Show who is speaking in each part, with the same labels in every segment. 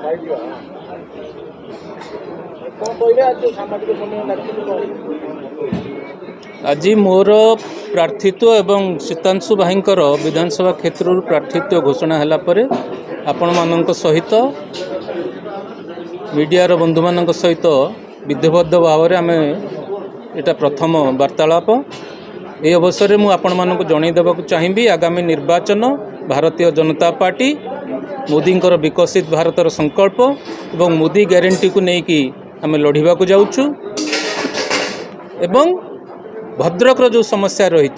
Speaker 1: आज मोर प्रार्थित्व एवं सीतांशु भाईंकर विधानसभा क्षेत्र प्रार्थित्व घोषणा हैला परे आपण मानक सहित मीडिया बंधु मान सहित विधिबद्ध भाव में आम यहाँ प्रथम वार्तालाप ये अवसर में आपण मानक जनईदेवा चाहिए आगामी निर्वाचन भारतीय जनता पार्टी मोदी विकसित भारतर संकल्प एवं मोदी ग्यारंटी को लेकिन आम लड़वा जाऊँ एवं भद्रक जो समस्या रही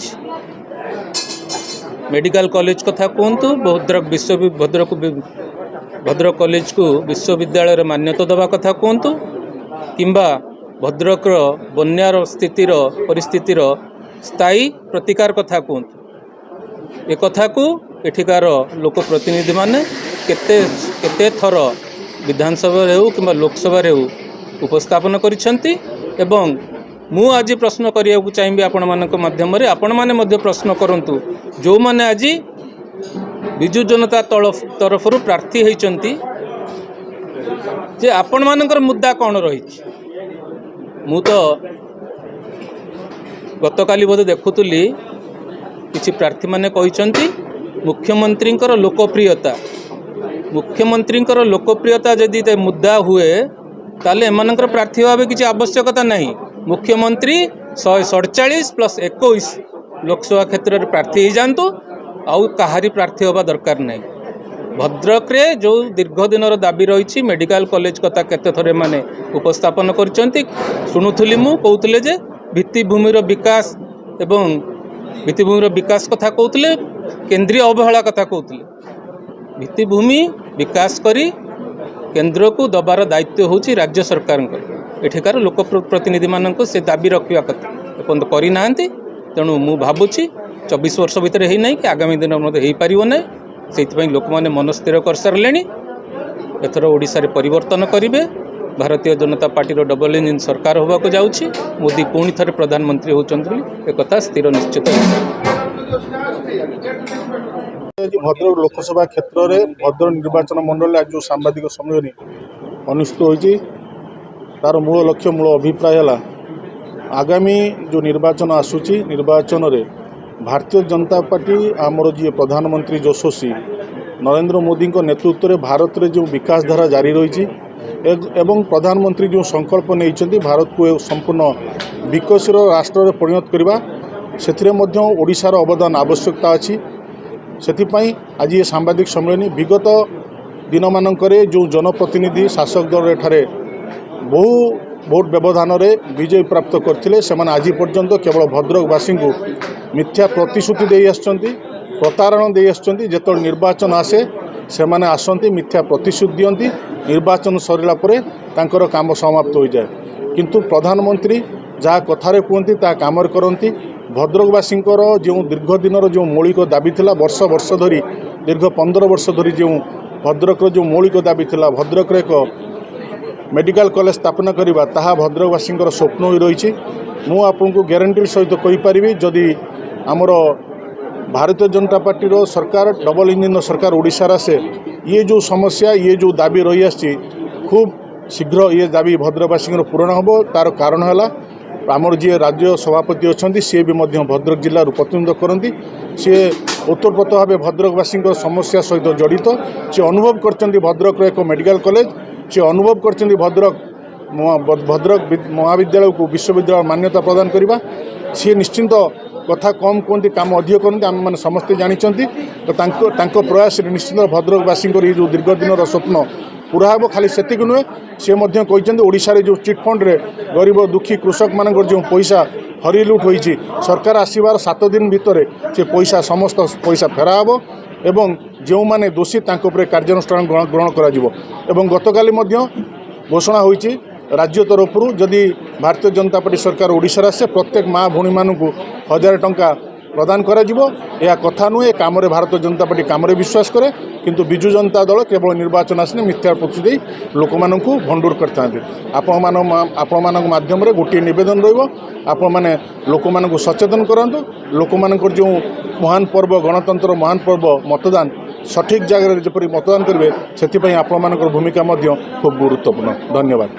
Speaker 1: मेडिकल कॉलेज कथा कहतु भद्रक भद्रक कॉलेज को विश्वविद्यालय मान्यता देवा कथा कहतु किंबा भद्रक बन्यार स्थितिर परिस्थितिर स्थायी प्रतिकार कथा कहतु एक कथा को एठिकार लोक प्रतिनिधि माने केते थर विधानसभा हो कि लोकसभा हो उपस्थापन करिसेंती एवं मु आज प्रश्न करिया चाहिए आपण मानक माध्यम रे आपण माने मध्य प्रश्न करंतु जो माने आज विजु जनता तरफ प्रार्थी होइचंती जे आपण मानकर मुद्दा कौन रही मु तो गतकाली बोध देखुली किछि प्रार्थी माने कहिसंती मुख्यमंत्री लोकप्रियता जदि मुद्दा हुए ताले एमानकर प्रार्थी भाव किछि आवश्यकता नहीं मुख्यमंत्री 147+21 लोकसभा क्षेत्र में प्रार्थी हो जातु आउ कहारी प्रार्थी होगा दरकार नहीं भद्रक रे जो दीर्घ दिन दाबी रही मेडिकल कॉलेज कथा केते थरे माने उपस्थापन करचंती शुणुली मु कहूले जे भित्तिभूमिर विकास एवं भित्तिभूमिर विकास कथा कहूले केंद्रीय अवहेला कथा कहूले भित्तिभूमि विकास करी केंद्र को दबार दायित्व होची राज्य सरकार एठिकार लोक प्रतिनिधि मानक से दाबी रखा कथा एपर्यंत करना तेणु मु भावुची 24 वर्ष भितर है ना कि आगामी दिन हो पार ना से लोक मैंने मन स्थिर कर सारे एथर ओडिशा रे परिवर्तन करेंगे Bharatiya Janata party double engine सरकार होगा जाऊँगी मोदी पुणी थे प्रधानमंत्री होती एक स्थिर निश्चित
Speaker 2: भद्रक लोकसभा क्षेत्र में भद्रक निर्वाचन मंडल आज जो सांबादिक सम्मेलन अनुष्ठित होती तार मूल लक्ष्य मूल अभिप्राय है आगामी जो निर्वाचन आसूची निर्वाचन रे भारतीय जनता पार्टी आमर जी प्रधानमंत्री यशस्वी नरेंद्र मोदी नेतृत्व में भारत में जो विकास धारा जारी रही एवं प्रधानमंत्री जो संकल्प नहीं भारत को संपूर्ण विकसित राष्ट्र में परिणत करवा से ओडिशार अवदान आवश्यकता अच्छी से आज ये सांबादिक सम्मेलन विगत दिन मानक जो जनप्रतिनिधि शासक दल एठारे बहु भोट व्यवधान विजय प्राप्त करते आज पर्यंत केवल भद्रकवासी को मिथ्या प्रतिश्रुति दे आसचंती प्रतारण दे आसचंती जेतो निर्वाचन आसे से माने आसंती मिथ्या प्रतिश्रुति दियंती निर्वाचन सरिला परे तांकर काम समाप्त हो जाए किंतु प्रधानमंत्री जहाँ कथारे कहती ता काम करती भद्रकवासी जो दीर्घ दिन जो मौलिक दाबी थिला वर्ष वर्ष धरी दीर्घ 15 वर्ष धरी जो भद्रक जो मौलिक दाबी थिला भद्रक एक मेडिकल कॉलेज स्थापना करवा ताहा भद्रकवासी स्वप्न हो रही मु आपको ग्यारंटी सहित कहीपरि जदि आमर भारतीय जनता पार्टी सरकार डबल इंजिन सरकार ओडिशा से ये जो समस्या ये जो दाबी रही आसी खूब शीघ्र ये दाबी भद्रकवासी पूरण हम तार कारण है आमर जी राज्य सभापति अच्छा सी भी भद्रक जिला प्रतिनिधित्व करती सी ओतप्रोत भाव भद्रकवासी समस्या सहित जड़ित सी अनुभव कर भद्रक एक मेडिकल कॉलेज से अनुभव कर भद्रक महाविद्यालय को विश्वविद्यालय मान्यता प्रदान करवा सी निश्चिंत कथा कम कहते काम अधिक करते आम मैंने समस्ते जानते तो प्रयास निश्चित भद्रकवासी ये जो दीर्घ दिन स्वप्न पूरा हे खाली से नुहे सी कहते ओडिशा रे जो चिटफंड रे गरीब दुखी कृषक मान जो पैसा हरी लुट होती सरकार आसबार 7 दिन भितर से पैसा समस्त पैसा फेराहब एवं जो माने दोषी कार्यानुष्ठान ग्रहण करा गतकाली घोषणा होती राज्य तरफ जदि भारतीय जनता पार्टी सरकार ओडिशा आसे प्रत्येक माँ भूणी मानू 1000 टंका प्रदान करा यह कथा नुहे काम भारतीय जनता पार्टी काम विश्वास करे किंतु विजु जनता दल केवल निर्वाचन आसने मिथ्या प्रतिश्रुति लोक मानू भंडूर करते आपण माध्यम गोटे नवेदन रहा मैंने लोक मानू सचेतन करातु लोक मान जो महान पर्व गणतंत्र महान पर्व मतदान ସଠିକ୍ ଜାଗାରେ ଯେପରି ମତଦାନ କରିବେ ସେଥିପାଇଁ ଆପଣମାନଙ୍କର ଭୂମିକା ମଧ୍ୟ ଖୁବ୍ ଗୁରୁତ୍ୱପୂର୍ଣ୍ଣ। ଧନ୍ୟବାଦ।